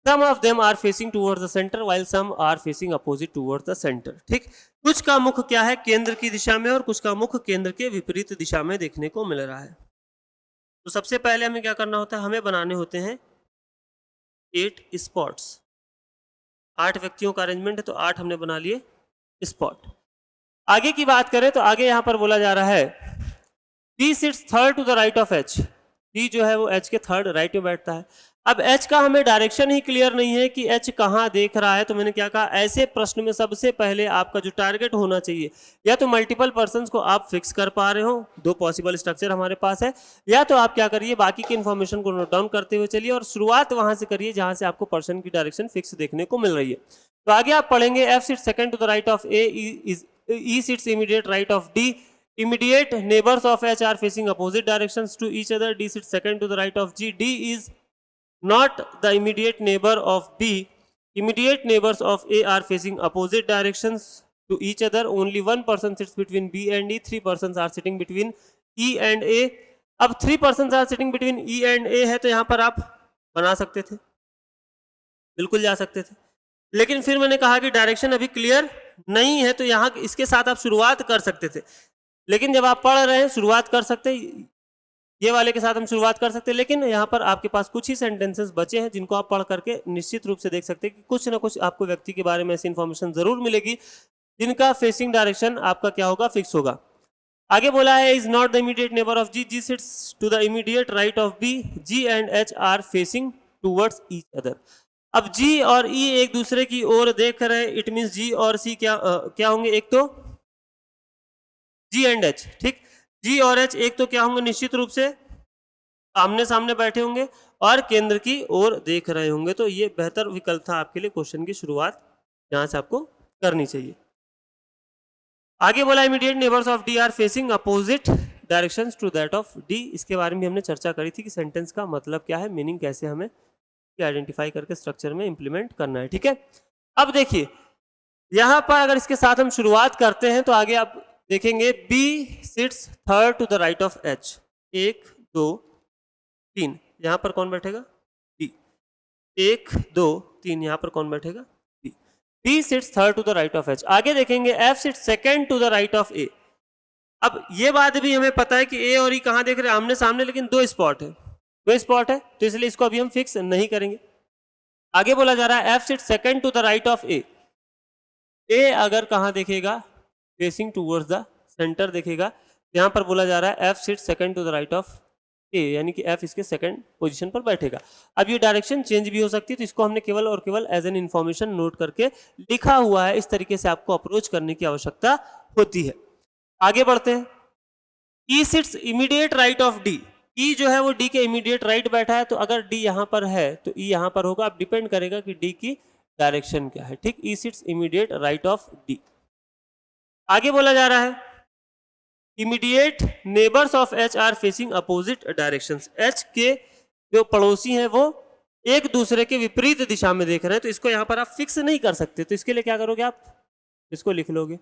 Some of them are facing towards the center while some are facing opposite towards the center. ठीक, कुछ का मुख क्या है, केंद्र की दिशा में, और कुछ का मुख केंद्र के विपरीत दिशा में देखने को मिल रहा है। तो सबसे पहले हमें क्या करना होता है, हमें बनाने होते हैं 8 स्पॉट्स। 8 व्यक्तियों का अरेंजमेंट है तो 8 हमने बना लिए स्पॉट। आगे की बात करें तो आगे यहां पर बोला जा रहा है D sits third to the right of H. D जो है वो H के थर्ड राइट में बैठता है। अब H का हमें डायरेक्शन ही क्लियर नहीं है कि H कहाँ देख रहा है। तो मैंने क्या कहा, ऐसे प्रश्न में सबसे पहले आपका जो टारगेट होना चाहिए, या तो मल्टीपल पर्सन्स को आप फिक्स कर पा रहे हो, 2 पॉसिबल स्ट्रक्चर हमारे पास है, या तो आप क्या करिए बाकी की इन्फॉर्मेशन को नोट डाउन करते हुए चलिए और शुरुआत वहां से करिए जहां से आपको पर्सन की डायरेक्शन फिक्स देखने को मिल रही है। तो आगे आप पढ़ेंगे F sits second to the right of A, E sits immediate right of D, immediate neighbors of H are facing opposite directions to each other. D sits second to the right of G. D is not the immediate neighbor of B. Immediate neighbors of A are facing opposite directions to each other. Only one person sits between B and E. 3 persons are sitting between E and A. अब 3 persons are sitting between E and A है तो यहां पर आप बना सकते थे, बिल्कुल जा सकते थे, लेकिन फिर मैंने कहा कि डायरेक्शन अभी क्लियर नहीं है तो यहां इसके साथ आप शुरुआत कर सकते थे, लेकिन जब आप पढ़ रहे हैं शुरुआत कर सकते, ये वाले के साथ हम शुरुआत कर सकते हैं, लेकिन यहाँ पर आपके पास कुछ ही सेंटेंसेस बचे हैं जिनको आप पढ़ करके निश्चित रूप से देख सकते हैं कि कुछ ना कुछ आपको व्यक्ति के बारे में ऐसी इंफॉर्मेशन जरूर मिलेगी जिनका फेसिंग डायरेक्शन आपका क्या होगा, फिक्स होगा। आगे बोला है is not the immediate neighbour of G, G sits to the immediate right of B, G and H are facing towards each other. अब जी और ई एक दूसरे की ओर देख रहे हैं, इट मीन्स जी और सी क्या होंगे, एक तो जी एंड एच, ठीक, जी और एच एक तो क्या होंगे, निश्चित रूप से आमने सामने बैठे होंगे और केंद्र की ओर देख रहे होंगे, तो ये बेहतर विकल्प था आपके लिए क्वेश्चन की शुरुआत यहां से आपको करनी चाहिए। आगे बोला immediate neighbours of D are facing opposite directions to that of D. इसके बारे में हमने चर्चा करी थी कि सेंटेंस का मतलब क्या है, मीनिंग कैसे हमें आइडेंटिफाई करके स्ट्रक्चर में इंप्लीमेंट करना है, ठीक है। अब देखिए यहां पर अगर इसके साथ हम शुरुआत करते हैं तो आगे आप देखेंगे B sits third to the right of H, 1 2 3, यहां पर कौन बैठेगा, बी, 1 2 3, यहां पर कौन बैठेगा, B. B sits third to the right of H. आगे देखेंगे F sits second to the right of A. अब ये बात भी हमें पता है कि ए और ई कहां देख रहे हैं, आमने सामने, लेकिन दो स्पॉट है, तो इसलिए इसको अभी हम फिक्स नहीं करेंगे। आगे बोला जा रहा है F sits second to the right of A. A अगर कहां देखेगा, फेसिंग टूवर्ड्स द सेंटर देखेगा, यहां पर बोला जा रहा है F sits second to the right of A, यानी कि एफ इसके सेकंड पोजीशन पर बैठेगा। अब ये डायरेक्शन चेंज भी हो सकती है, तो इसको हमने केवल और केवल एज एन इंफॉर्मेशन नोट करके लिखा हुआ है, इस तरीके से आपको अप्रोच करने की आवश्यकता होती है। आगे बढ़ते हैं, E sits immediate right of D. E जो है वो डी के इमीडिएट राइट बैठा है, तो अगर डी यहां पर है तो ई यहां पर होगा। अब डिपेंड करेगा कि डी की डायरेक्शन क्या है, ठीक। E sits immediate right of D. आगे बोला जा रहा है immediate neighbours of H are facing opposite directions. H के जो पड़ोसी हैं वो एक दूसरे के विपरीत दिशा में देख रहे हैं, तो इसको यहां पर आप फिक्स नहीं कर सकते, तो इसके लिए क्या करोगे, आप इसको लिख लोगे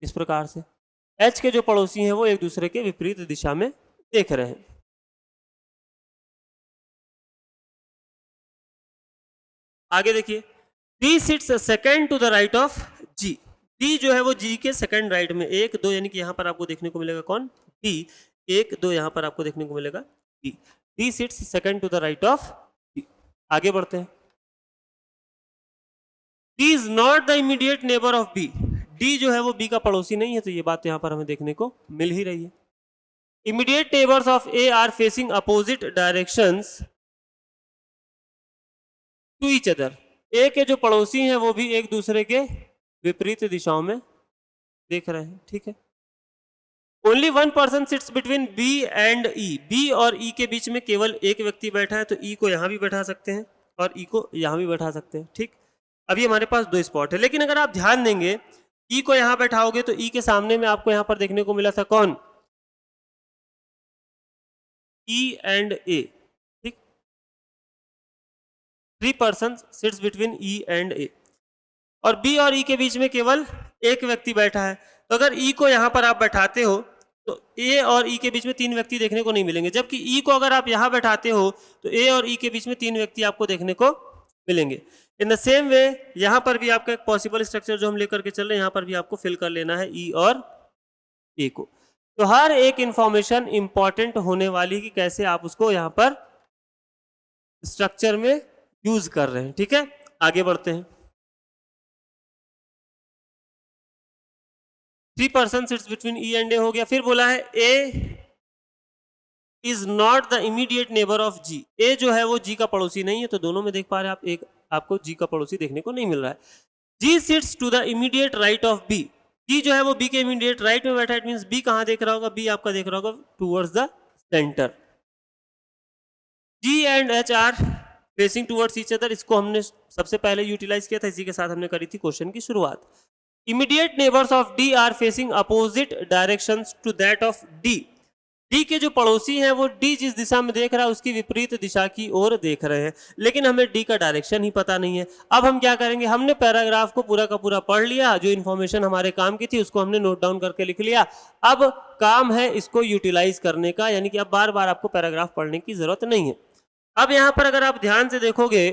इस प्रकार से, एच के जो पड़ोसी हैं वो एक दूसरे के विपरीत दिशा में देख रहे हैं। आगे देखिए D sits second to the right of G. D जो है वो जी के सेकंड राइट में, 1 2, यानी कि यहां पर आपको देखने को मिलेगा कौन, डी, 1 2 यहां पर आपको देखने को मिलेगा D. D sits second to the right of D. आगे बढ़ते हैं, D is not the immediate neighbour of B. D जो है वो बी का पड़ोसी नहीं है, तो ये बात यहां पर हमें देखने को मिल ही रही है। Immediate neighbours of A are facing opposite directions to each other. A के जो पड़ोसी हैं वो भी एक दूसरे के विपरीत दिशाओं में देख रहे हैं, ठीक है। Only one person sits between B and E. B और ई के बीच में केवल एक व्यक्ति बैठा है, तो ई को यहां भी बैठा सकते हैं और ई को यहां भी बैठा सकते हैं, ठीक। अभी हमारे पास 2 स्पॉट है, लेकिन अगर आप ध्यान देंगे ई को यहां बैठाओगे तो ई के सामने में आपको यहां पर देखने को मिला था कौन, ई एंड ए, ठीक। 3 person sits between E and A, और बी और ई के बीच में केवल एक व्यक्ति बैठा है, तो अगर ई को यहां पर आप बैठाते हो तो ए और ई के बीच में 3 व्यक्ति देखने को नहीं मिलेंगे, जबकि ई को अगर आप यहां बैठाते हो तो ए और ई के बीच में 3 व्यक्ति आपको देखने को मिलेंगे। इन द सेम वे यहां पर भी आपका एक पॉसिबल स्ट्रक्चर जो हम लेकर के चल रहे हैं, यहां पर भी आपको फिल कर लेना है ई और ए को। तो हर एक इंफॉर्मेशन इंपॉर्टेंट होने वाली कि कैसे आप उसको यहां पर स्ट्रक्चर में यूज कर रहे हैं, ठीक है। आगे बढ़ते हैं, 3 person sits between E and A हो गया। फिर बोला है A is not the immediate neighbour of G. A जो है वो जी का पड़ोसी नहीं है, तो दोनों में देख पा रहे हैं आप, एक आपको जी का पड़ोसी देखने को नहीं मिल रहा है। G sits to the immediate right of B. G जो है वो बी के इमीडिएट राइट में बैठा है, इट मींस बी कहां देख रहा होगा, बी आपका देख रहा होगा towards the centre. G and H are facing towards each other, इसको हमने सबसे पहले यूटिलाइज किया था, इसी के साथ हमने करी थी क्वेश्चन की शुरुआत। Immediate neighbours of D are facing opposite directions to that of D. D के जो पड़ोसी हैं वो डी जिस दिशा में देख रहा है उसकी विपरीत दिशा की ओर देख रहे हैं, लेकिन हमें डी का डायरेक्शन ही पता नहीं है। अब हम क्या करेंगे, हमने पैराग्राफ को पूरा का पूरा पढ़ लिया, जो इन्फॉर्मेशन हमारे काम की थी उसको हमने नोट डाउन करके लिख लिया। अब काम है इसको यूटिलाइज करने का, यानी कि अब बार बार आपको पैराग्राफ पढ़ने की जरूरत नहीं है। अब यहां पर अगर आप ध्यान से देखोगे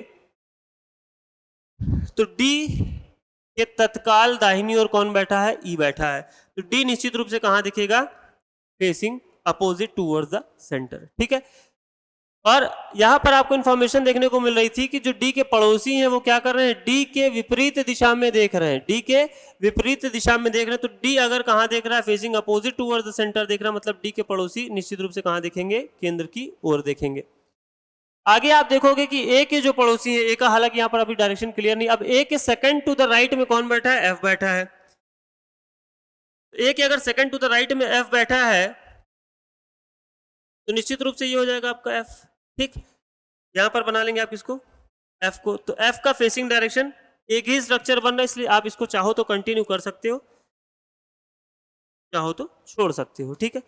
तो डी के तत्काल दाहिनी ओर कौन बैठा है, ई बैठा है, तो डी निश्चित रूप से कहां दिखेगा, facing opposite towards the centre, ठीक है। और यहां पर आपको इंफॉर्मेशन देखने को मिल रही थी कि जो डी के पड़ोसी हैं वो क्या कर रहे हैं, डी के विपरीत दिशा में देख रहे हैं, डी के विपरीत दिशा में देख रहे हैं। तो डी अगर कहां देख रहा है, facing opposite towards the centre देख रहा है, मतलब डी के पड़ोसी निश्चित रूप से कहां देखेंगे, केंद्र की ओर देखेंगे। आगे आप देखोगे कि ए के जो पड़ोसी है, ए का हालांकि यहां पर अभी डायरेक्शन क्लियर नहीं, अब ए के सेकंड टू द राइट में कौन बैठा है, एफ बैठा है। ए के अगर सेकंड टू द राइट में एफ बैठा है तो निश्चित रूप से ये हो जाएगा आपका एफ, ठीक। यहां पर बना लेंगे आप इसको एफ को, तो एफ का फेसिंग डायरेक्शन, एक ही स्ट्रक्चर बन रहा है इसलिए आप इसको चाहो तो कंटिन्यू कर सकते हो, चाहो तो छोड़ सकते हो, ठीक है।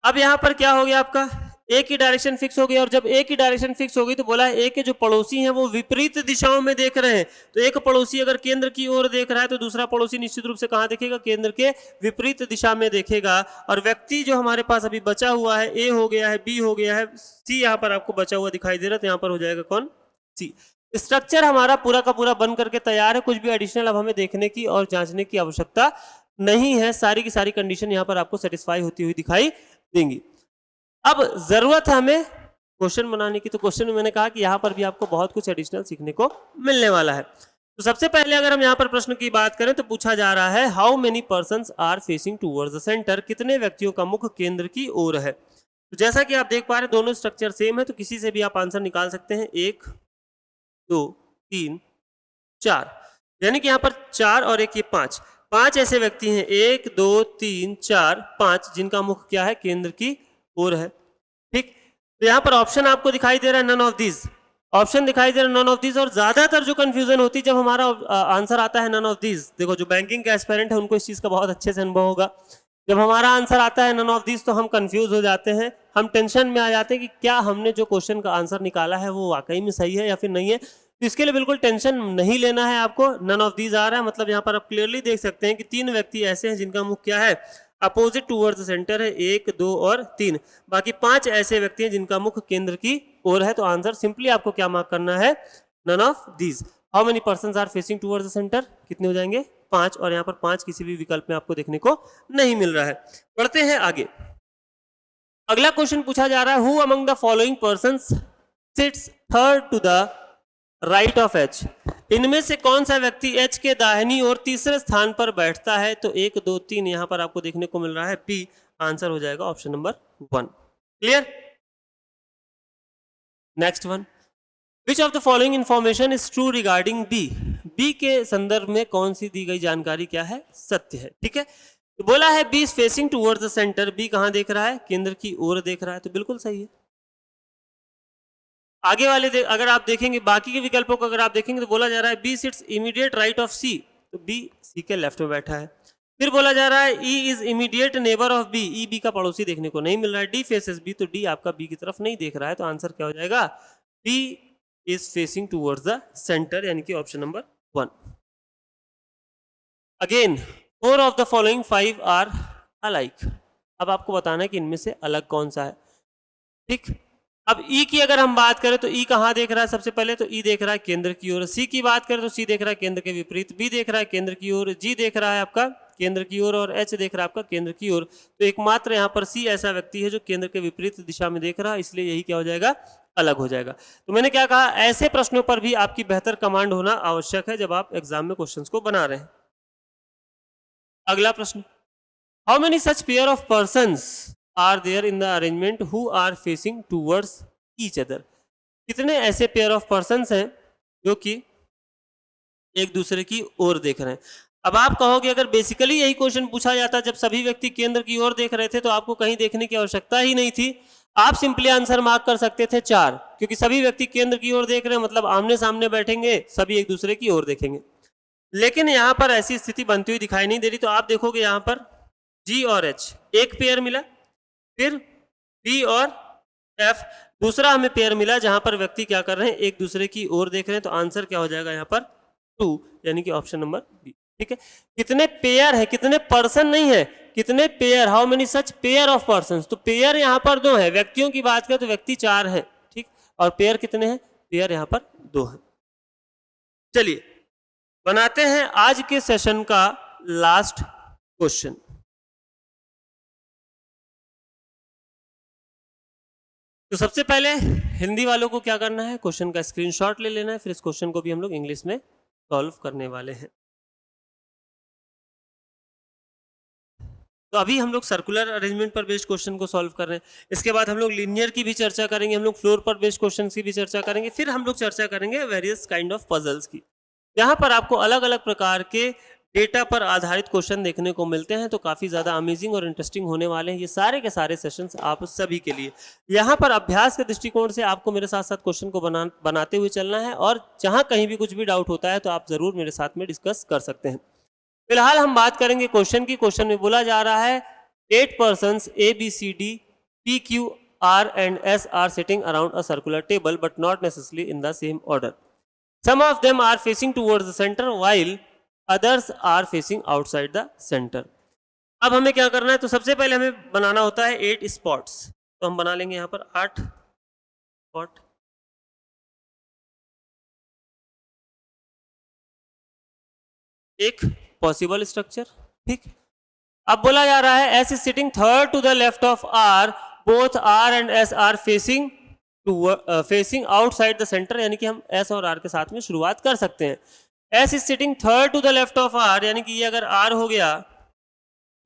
अब यहां पर क्या हो गया, आपका ए की डायरेक्शन फिक्स हो गई, और जब ए की डायरेक्शन फिक्स हो गई तो बोला है ए के जो पड़ोसी हैं वो विपरीत दिशाओं में देख रहे हैं। तो एक पड़ोसी अगर केंद्र की ओर देख रहा है तो दूसरा पड़ोसी निश्चित रूप से कहां देखेगा, केंद्र के विपरीत दिशा में देखेगा। और व्यक्ति जो हमारे पास अभी बचा हुआ है, ए हो गया है, बी हो गया है, सी यहाँ पर आपको बचा हुआ दिखाई दे रहा है, तो यहाँ पर हो जाएगा कौन, सी। स्ट्रक्चर हमारा पूरा का पूरा बन करके तैयार है, कुछ भी एडिशनल अब हमें देखने की और जांचने की आवश्यकता नहीं है, सारी की सारी कंडीशन यहाँ पर आपको सेटिस्फाई होती हुई दिखाई देंगी। अब जरूरत है हमें क्वेश्चन बनाने की, तो क्वेश्चन में मैंने कहा कि यहां पर भी आपको बहुत कुछ एडिशनल सीखने को मिलने वाला है। तो सबसे पहले अगर हम यहां पर प्रश्न की बात करें तो पूछा जा रहा है, how many persons are facing towards the centre, कितने व्यक्तियों का मुख केंद्र की ओर है। तो जैसा कि आप देख पा रहे हैं दोनों स्ट्रक्चर सेम है, तो किसी से भी आप आंसर निकाल सकते हैं, 1 2 3 4, यानी कि यहाँ पर 4 और 1 ये 5 ऐसे व्यक्ति हैं, 1 2 3 4 5 जिनका मुख क्या है, केंद्र की ओर है, ठीक। तो यहाँ पर ऑप्शन आपको दिखाई दे रहा है नन ऑफ दिस, ऑप्शन दिखाई दे रहा है नन ऑफ दिस। और ज्यादातर जो कंफ्यूजन होती है जब हमारा आंसर आता है नन ऑफ दिस, देखो जो बैंकिंग का एस्पिरेंट है उनको इस चीज का बहुत अच्छे से अनुभव होगा, जब हमारा आंसर आता है नन ऑफ दिस तो हम कंफ्यूज हो जाते हैं, हम टेंशन में आ जाते हैं कि क्या हमने जो क्वेश्चन का आंसर निकाला है वो वाकई में सही है या फिर नहीं है। तो इसके लिए बिल्कुल टेंशन नहीं लेना है आपको, नन ऑफ दीज आ रहा है मतलब यहाँ पर आप क्लियरली देख सकते हैं कि 3 व्यक्ति ऐसे हैं जिनका मुख क्या है, अपोजिट टूवर्ड्स द सेंटर है, 1 2 और 3, बाकी 5 ऐसे व्यक्ति हैं जिनका मुख केंद्र की ओर है। तो आंसर सिंपली आपको क्या मार्क करना है, none of these. How many persons are facing towards the centre, कितने हो जाएंगे, 5, और यहाँ पर 5 किसी भी विकल्प में आपको देखने को नहीं मिल रहा है। पढ़ते हैं आगे। अगला क्वेश्चन पूछा जा रहा है, who among the following persons sits third to the right of H, इनमें से कौन सा व्यक्ति एच के दाहिनी और तीसरे स्थान पर बैठता है। तो 1 2 3 यहां पर आपको देखने को मिल रहा है, पी आंसर हो जाएगा option number 1, clear. Next one, which of the following information is true regarding B, B के संदर्भ में कौन सी दी गई जानकारी क्या है, सत्य है, ठीक है। तो बोला है B is facing towards the centre, B कहां देख रहा है, केंद्र की ओर देख रहा है, तो बिल्कुल सही है। आगे वाले अगर आप देखेंगे बाकी के विकल्पों को अगर आप देखेंगे तो बोला जा रहा है B sits immediate right of C, तो बी सी के लेफ्ट में बैठा है। फिर बोला जा रहा है E is immediate neighbour of B, E B का पड़ोसी देखने को नहीं मिल रहा है। डी फेसेस बी, तो डी आपका बी की तरफ नहीं देख रहा है, तो आंसर क्या हो जाएगा, B is facing towards the centre, यानी कि option number 1। Again 4 of the following 5 are alike, अब आपको बताना है कि इनमें से अलग कौन सा है, ठीक। अब ई की अगर हम बात करें तो ई कहां देख रहा है, सबसे पहले तो ई देख रहा है केंद्र की ओर। सी की बात करें तो सी देख रहा है केंद्र के विपरीत, बी देख रहा है केंद्र की ओर, जी देख रहा है आपका केंद्र की ओर, और एच देख रहा है आपका केंद्र की ओर। तो एकमात्र यहाँ पर सी ऐसा व्यक्ति है जो केंद्र के विपरीत दिशा में देख रहा है, इसलिए यही क्या हो जाएगा, अलग हो जाएगा। तो मैंने क्या कहा, ऐसे प्रश्नों पर भी आपकी बेहतर कमांड होना आवश्यक है जब आप एग्जाम में क्वेश्चन को बना रहे हैं। अगला प्रश्न, how many such pair of persons are there in the arrangement who are facing towards each other, कितने ऐसे पेयर ऑफ पर्सन्स हैं जो कि एक दूसरे की ओर देख रहे हैं। अब आप कहोगे अगर बेसिकली यही क्वेश्चन पूछा जाता जब सभी व्यक्ति केंद्र की ओर देख रहे थे तो आपको कहीं देखने की आवश्यकता ही नहीं थी, आप सिंपली आंसर मार्क कर सकते थे 4, क्योंकि सभी व्यक्ति केंद्र की ओर देख रहे हैं मतलब आमने सामने बैठेंगे, सभी एक दूसरे की ओर देखेंगे। लेकिन यहाँ पर ऐसी स्थिति बनती हुई दिखाई नहीं दे रही। तो आप देखोगे यहाँ पर G और H एक पेयर मिला, फिर B और F दूसरा हमें पेयर मिला, जहां पर व्यक्ति क्या कर रहे हैं, एक दूसरे की ओर देख रहे हैं। तो आंसर क्या हो जाएगा यहाँ पर 2, यानी कि ऑप्शन नंबर बी। ठीक है, कितने पेयर है, कितने पर्सन नहीं है, कितने pair, how many such pair of person. तो पेयर यहाँ पर 2 है, व्यक्तियों की बात करें तो व्यक्ति 4 है, ठीक, और पेयर कितने हैं, पेयर यहाँ पर 2 है। चलिए बनाते हैं आज के सेशन का लास्ट क्वेश्चन। तो सबसे पहले हिंदी वालों को क्या करना है, क्वेश्चन का स्क्रीनशॉट ले लेना है, फिर इस क्वेश्चन को भी हम लोग इंग्लिश में सॉल्व करने वाले हैं। तो अभी हम लोग सर्कुलर अरेंजमेंट पर बेस्ड क्वेश्चन को सॉल्व कर रहे हैं, इसके बाद हम लोग लीनियर की भी चर्चा करेंगे, हम लोग फ्लोर पर बेस्ड क्वेश्चन की भी चर्चा करेंगे, फिर हम लोग चर्चा करेंगे वेरियस काइंड ऑफ पजल्स की। यहाँ पर आपको अलग अलग प्रकार के डेटा पर आधारित क्वेश्चन देखने को मिलते हैं, तो काफ़ी ज़्यादा अमेजिंग और इंटरेस्टिंग होने वाले हैं ये सारे के सारे सेशंस आप सभी के लिए। यहाँ पर अभ्यास के दृष्टिकोण से आपको मेरे साथ साथ क्वेश्चन को बनाते हुए चलना है, और जहाँ कहीं भी कुछ भी डाउट होता है तो आप ज़रूर मेरे साथ में डिस्कस कर सकते हैं। फिलहाल हम बात करेंगे क्वेश्चन की। क्वेश्चन में बोला जा रहा है 8 persons A, B, C, D, P, Q, R and S are sitting around a circular table but not necessarily in the same order. Some of them are facing towards the center while others are facing outside the center. अब हमें क्या करना है, तो सबसे पहले हमें बनाना होता है 8 spots। तो हम बना लेंगे यहाँ पर 8 स्पॉट। एक पॉसिबल स्ट्रक्चर, ठीक। अब बोला जा रहा है S is sitting third to the left of R, both R and S are facing outside the centre, यानी कि हम एस और आर के साथ में शुरुआत कर सकते हैं। S is sitting third to the left of R, यानी कि ये अगर आर हो गया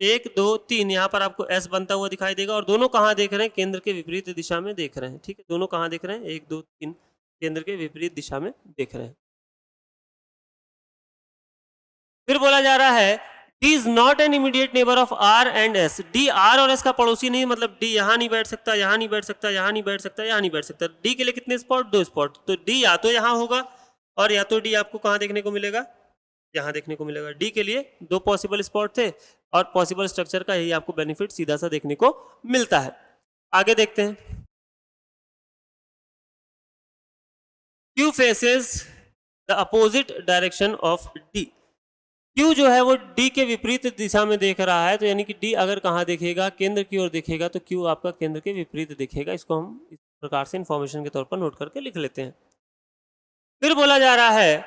1 2 3, यहाँ पर आपको एस बनता हुआ दिखाई देगा, और दोनों कहाँ देख रहे हैं, केंद्र के विपरीत दिशा में देख रहे हैं, ठीक है। दोनों कहाँ देख रहे हैं, 1 2 3 केंद्र के विपरीत दिशा में देख रहे हैं। फिर बोला जा रहा है D is not an immediate neighbor of R and S. D R और S का पड़ोसी नहीं, मतलब D यहाँ नहीं बैठ सकता, यहाँ नहीं बैठ सकता, यहाँ नहीं बैठ सकता, यहाँ नहीं बैठ सकता। D के लिए कितने स्पॉट, 2 स्पॉट। तो D या तो यहाँ होगा, और या तो D आपको कहाँ देखने को मिलेगा, यहाँ देखने को मिलेगा। D के लिए 2 पॉसिबल स्पॉट थे, और पॉसिबल स्ट्रक्चर का यही आपको बेनिफिट सीधा सा देखने को मिलता है। आगे देखते हैं। Q faces the opposite direction of D. Q जो है वो D के विपरीत दिशा में देख रहा है, तो यानी कि D अगर कहाँ देखेगा, केंद्र की ओर देखेगा, तो Q आपका केंद्र के विपरीत दिखेगा। इसको हम इस प्रकार से इंफॉर्मेशन के तौर पर नोट करके लिख लेते हैं। फिर बोला जा रहा है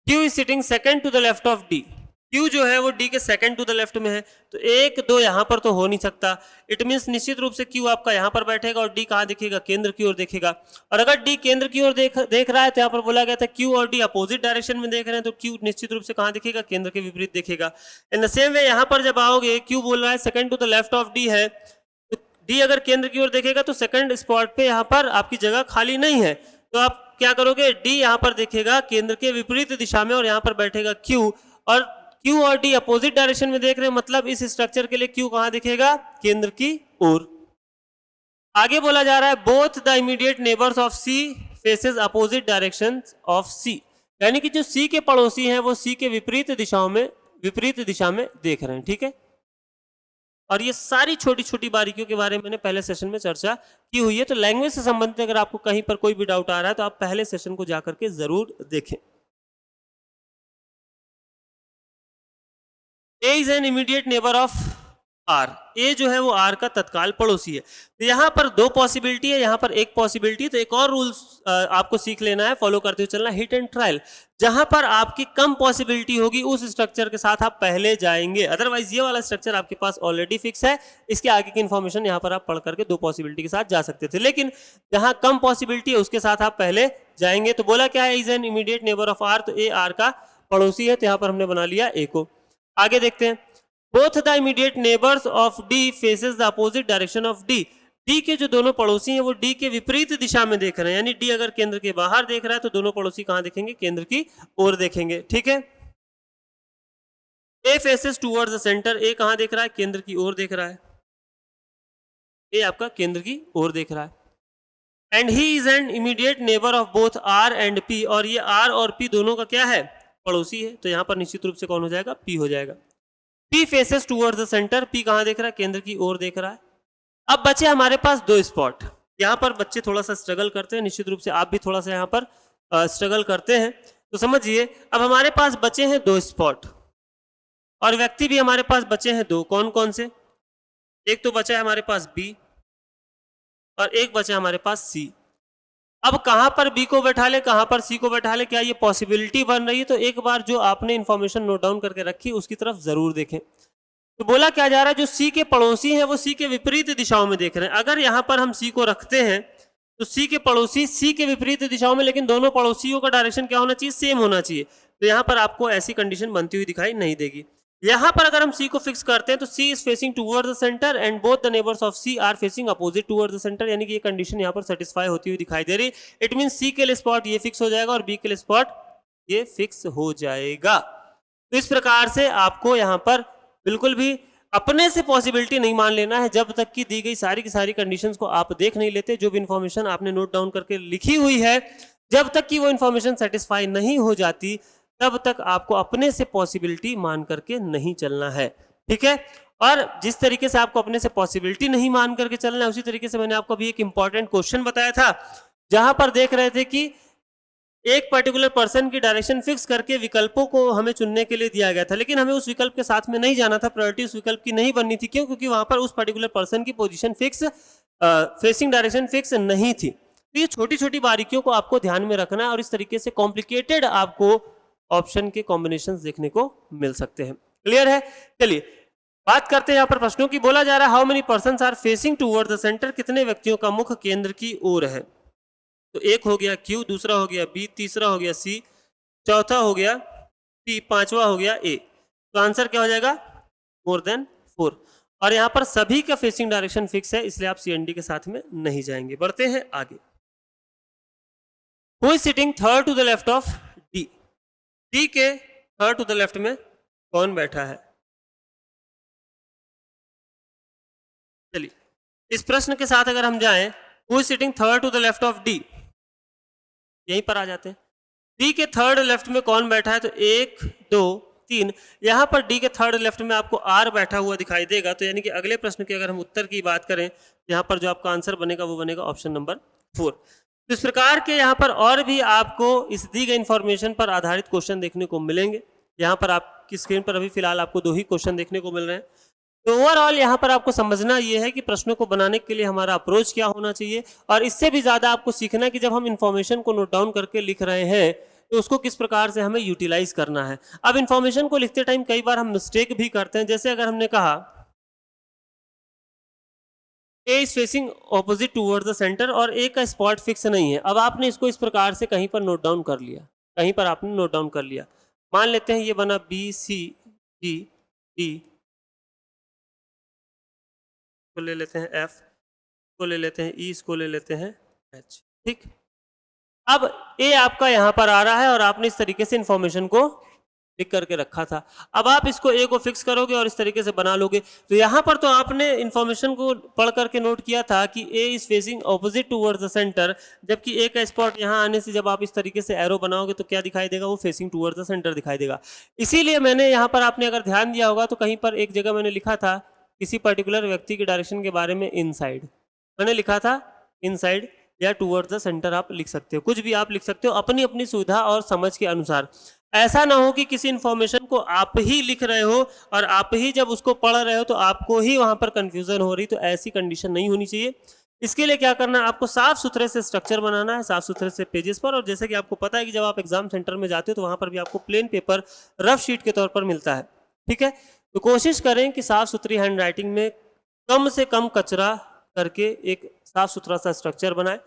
Q is sitting second to the left of D. Q जो है वो D के सेकंड टू द लेफ्ट में है, तो 1 2 यहाँ पर तो हो नहीं सकता। इट मीन्स निश्चित रूप से Q आपका यहाँ पर बैठेगा, और D कहाँ दिखेगा, केंद्र की ओर देखेगा। और अगर D केंद्र की ओर देख रहा है, तो यहाँ पर बोला गया था Q और D अपोजिट डायरेक्शन में देख रहे हैं, तो Q निश्चित रूप से कहाँ दिखेगा, केंद्र के विपरीत देखेगा। इन द सेम वे यहाँ पर जब आओगे, Q बोल रहा है second to the left of D है, तो D अगर केंद्र की ओर देखेगा तो सेकंड स्पॉट पे यहाँ पर आपकी जगह खाली नहीं है, तो आप क्या करोगे, D यहाँ पर देखेगा केंद्र के विपरीत दिशा में, और यहाँ पर बैठेगा Q, और Q और D अपोजिट डायरेक्शन में देख रहे हैं, मतलब इस स्ट्रक्चर के लिए Q कहाँ दिखेगा, केंद्र की ओर। आगे बोला जा रहा है both the immediate neighbours of C faces opposite direction of C, यानी कि जो C के पड़ोसी हैं वो C के विपरीत दिशा में देख रहे हैं, ठीक है। और ये सारी छोटी छोटी बारीकियों के बारे में मैंने पहले सेशन में चर्चा की हुई है, तो लैंग्वेज से संबंधित अगर आपको कहीं पर कोई भी डाउट आ रहा है तो आप पहले सेशन को जाकर के जरूर देखें। A is an immediate neighbor of R. A जो है वो R का तत्काल पड़ोसी है। तो यहाँ पर 2 पॉसिबिलिटी है, यहाँ पर एक पॉसिबिलिटी है। तो एक और रूल्स आपको सीख लेना है, फॉलो करते हुए चलना, हिट एंड ट्रायल। जहां पर आपकी कम पॉसिबिलिटी होगी उस स्ट्रक्चर के साथ आप पहले जाएंगे, अदरवाइज ये वाला स्ट्रक्चर आपके पास ऑलरेडी फिक्स है, इसके आगे की इन्फॉर्मेशन यहाँ पर आप पढ़ करके 2 पॉसिबिलिटी के साथ जा सकते थे, लेकिन जहां कम पॉसिबिलिटी है उसके साथ आप पहले जाएंगे। तो बोला क्या है, is an immediate neighbour of R, तो A R का पड़ोसी है, तो यहाँ पर हमने बना लिया A को। आगे देखते हैं, both the immediate neighbours of D faces the opposite direction of D. D के जो दोनों पड़ोसी हैं वो D के विपरीत दिशा में देख रहे हैं, यानी D अगर केंद्र के बाहर देख रहा है तो दोनों पड़ोसी कहां देखेंगे, केंद्र की ओर देखेंगे, ठीक है। A faces towards the centre, A कहां देख रहा है, केंद्र की ओर देख रहा है, A आपका केंद्र की ओर देख रहा है। And he is an immediate neighbour of both R and P, और ये R और P दोनों का क्या है, पड़ोसी है, तो यहाँ पर निश्चित रूप से कौन हो जाएगा, P हो जाएगा। P faces towards the centre, P कहाँ देख रहा है, केंद्र की ओर देख रहा है। अब बचे हमारे पास 2 स्पॉट, यहाँ पर बच्चे थोड़ा सा स्ट्रगल करते हैं, निश्चित रूप से आप भी थोड़ा सा यहाँ पर स्ट्रगल करते हैं, तो समझिए अब हमारे पास बचे हैं 2 स्पॉट और व्यक्ति भी हमारे पास बचे हैं 2, कौन कौन से, एक तो बचा है हमारे पास B और एक बचा हमारे पास C। अब कहां पर B को बैठा ले, कहां पर C को बैठा ले, क्या ये पॉसिबिलिटी बन रही है, तो एक बार जो आपने इंफॉर्मेशन नोट डाउन करके रखी उसकी तरफ जरूर देखें। तो बोला क्या जा रहा है, जो C के पड़ोसी हैं वो C के विपरीत दिशाओं में देख रहे हैं। अगर यहां पर हम C को रखते हैं तो C के पड़ोसी C के विपरीत दिशाओं में, लेकिन दोनों पड़ोसियों का डायरेक्शन क्या होना चाहिए, सेम होना चाहिए, तो यहां पर आपको ऐसी कंडीशन बनती हुई दिखाई नहीं देगी। यहां पर अगर हम C को फिक्स करते हैं तो C is facing towards the centre and both the neighbours of C are facing opposite towards the centre, यानी कि ये कंडीशन यहां पर सेटिस्फाई होती हुई दिखाई दे रही। इट मींस C के लिए स्पॉट ये फिक्स हो जाएगा और B के लिए स्पॉट ये फिक्स हो जाएगा। तो इस प्रकार से आपको यहां पर बिल्कुल भी अपने से पॉसिबिलिटी नहीं मान लेना है जब तक कि दी गई सारी की सारी कंडीशंस को आप देख नहीं लेते। जो भी इंफॉर्मेशन आपने नोट डाउन करके लिखी हुई है, जब तक कि वो इंफॉर्मेशन सेटिस्फाई नहीं हो जाती तब तक आपको अपने से पॉसिबिलिटी मान करके नहीं चलना है, ठीक है। और जिस तरीके से आपको अपने से पॉसिबिलिटी नहीं मान करके चलना है, उसी तरीके से मैंने आपको अभी एक इंपॉर्टेंट क्वेश्चन बताया था, जहां पर देख रहे थे कि एक पर्टिकुलर पर्सन की डायरेक्शन फिक्स करके विकल्पों को हमें चुनने के लिए दिया गया था, लेकिन हमें उस विकल्प के साथ में नहीं जाना था, प्रायोरिटी उस विकल्प की नहीं बननी थी। क्यों? क्योंकि वहां पर उस पर्टिकुलर पर्सन की position fix, facing direction fix नहीं थी। तो ये छोटी छोटी बारीकियों को आपको ध्यान में रखना है और इस तरीके से कॉम्प्लिकेटेड आपको ऑप्शन के कॉम्बिनेशंस देखने को मिल सकते हैं। क्लियर है? चलिए बात करते हैं यहाँ पर प्रश्नों की। बोला जा रहा है how many persons are facing toward the centre, कितने व्यक्तियों का मुख केंद्र की ओर है। तो एक हो गया Q, दूसरा हो गया B, तीसरा हो गया C, चौथा हो गया P, पांचवा हो गया A। तो आंसर क्या हो जाएगा, मोर देन 4। और यहां पर सभी का फेसिंग डायरेक्शन फिक्स है, इसलिए आप CND के साथ में नहीं जाएंगे। बढ़ते हैं आगे। Who is sitting third to the left of D, D के थर्ड टू द लेफ्ट में कौन बैठा है। चलिए इस प्रश्न के साथ अगर हम जाएं, who is sitting third to the left of D, यहीं पर आ जाते हैं। D के थर्ड लेफ्ट में कौन बैठा है, तो 1 2 3, यहां पर D के थर्ड लेफ्ट में आपको R बैठा हुआ दिखाई देगा। तो यानी कि अगले प्रश्न के अगर हम उत्तर की बात करें, यहां पर जो आपका आंसर बनेगा वो बनेगा ऑप्शन नंबर 4। तो इस प्रकार के यहां पर और भी आपको इस दी गई इंफॉर्मेशन पर आधारित क्वेश्चन देखने को मिलेंगे। यहां पर आपकी स्क्रीन पर अभी फिलहाल आपको 2 ही क्वेश्चन देखने को मिल रहे हैं। तो ओवरऑल यहाँ पर आपको समझना ये है कि प्रश्नों को बनाने के लिए हमारा अप्रोच क्या होना चाहिए, और इससे भी ज्यादा आपको सीखना है कि जब हम इंफॉर्मेशन को नोट डाउन करके लिख रहे हैं तो उसको किस प्रकार से हमें यूटिलाइज करना है। अब इंफॉर्मेशन को लिखते टाइम कई बार हम मिस्टेक भी करते हैं, जैसे अगर हमने कहा A is facing opposite towards the centre और A का स्पॉट फिक्स नहीं है। अब आपने इसको इस प्रकार से कहीं पर नोट डाउन कर लिया, कहीं पर आपने नोट डाउन कर लिया। मान लेते हैं ये बना B C D D, को ले लेते हैं F, को ले लेते हैं E, इसको ले लेते हैं H, ठीक। अब A आपका यहां पर आ रहा है और आपने इस तरीके से इंफॉर्मेशन को लिख करके रखा था। अब आप इसको A को फिक्स करोगे और इस तरीके से बना लोगे। तो यहां पर तो आपने इंफॉर्मेशन को पढ़ करके नोट किया था कि A is facing opposite towards the centre, जबकि A का स्पॉट यहां आने से जब आप इस तरीके से एरो बनाओगे तो क्या दिखाई देगा, वो फेसिंग टूवर्ड्स द सेंटर दिखाई देगा। इसीलिए मैंने यहाँ पर, आपने अगर ध्यान दिया होगा तो कहीं पर एक जगह मैंने लिखा था किसी पर्टिकुलर व्यक्ति की डायरेक्शन के बारे में इनसाइड, मैंने लिखा था इनसाइड या टूवर्ड्स द सेंटर आप लिख सकते हो, कुछ भी आप लिख सकते हो अपनी अपनी सुविधा और समझ के अनुसार। ऐसा ना हो कि किसी इंफॉर्मेशन को आप ही लिख रहे हो और आप ही जब उसको पढ़ रहे हो तो आपको ही वहां पर कंफ्यूजन हो रही, तो ऐसी कंडीशन नहीं होनी चाहिए। इसके लिए क्या करना है, आपको साफ सुथरे से स्ट्रक्चर बनाना है, साफ सुथरे से पेजेस पर। और जैसे कि आपको पता है कि जब आप एग्जाम सेंटर में जाते हो तो वहां पर भी आपको प्लेन पेपर रफ शीट के तौर पर मिलता है, ठीक है। तो कोशिश करें कि साफ सुथरी हैंड राइटिंग में कम से कम कचरा करके एक साफ सुथरा सा स्ट्रक्चर बनाए,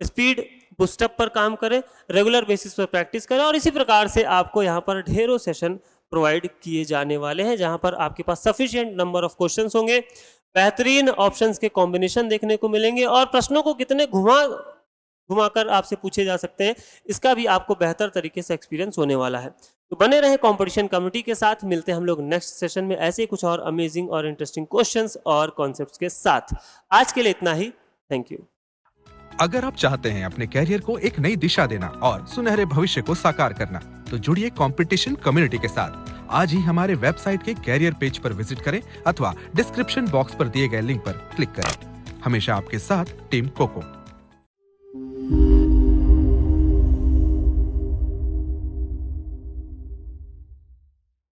स्पीड बूस्टअप पर काम करें, रेगुलर बेसिस पर प्रैक्टिस करें। और इसी प्रकार से आपको यहाँ पर ढेरों सेशन प्रोवाइड किए जाने वाले हैं, जहां पर आपके पास सफिशिएंट नंबर ऑफ क्वेश्चंस होंगे, बेहतरीन ऑप्शंस के कॉम्बिनेशन देखने को मिलेंगे और प्रश्नों को कितने घुमाकर आपसे पूछे जा सकते हैं, इसका भी आपको बेहतर तरीके से एक्सपीरियंस होने वाला है। तो बने रहे कंपटीशन कम्युनिटी के साथ। मिलते हैं हम लोग नेक्स्ट सेशन में ऐसे कुछ और अमेजिंग और इंटरेस्टिंग क्वेश्चंस और कॉन्सेप्ट्स के साथ। आज के लिए इतना ही, थैंक यू। अगर आप चाहते हैं अपने कैरियर को एक नई दिशा देना और सुनहरे भविष्य को साकार करना, तो जुड़िए कंपटीशन कम्युनिटी के साथ। आज ही हमारे वेबसाइट के कैरियर पेज पर विजिट करें अथवा डिस्क्रिप्शन बॉक्स पर दिए गए लिंक पर क्लिक करें। हमेशा आपके साथ टीम कोको।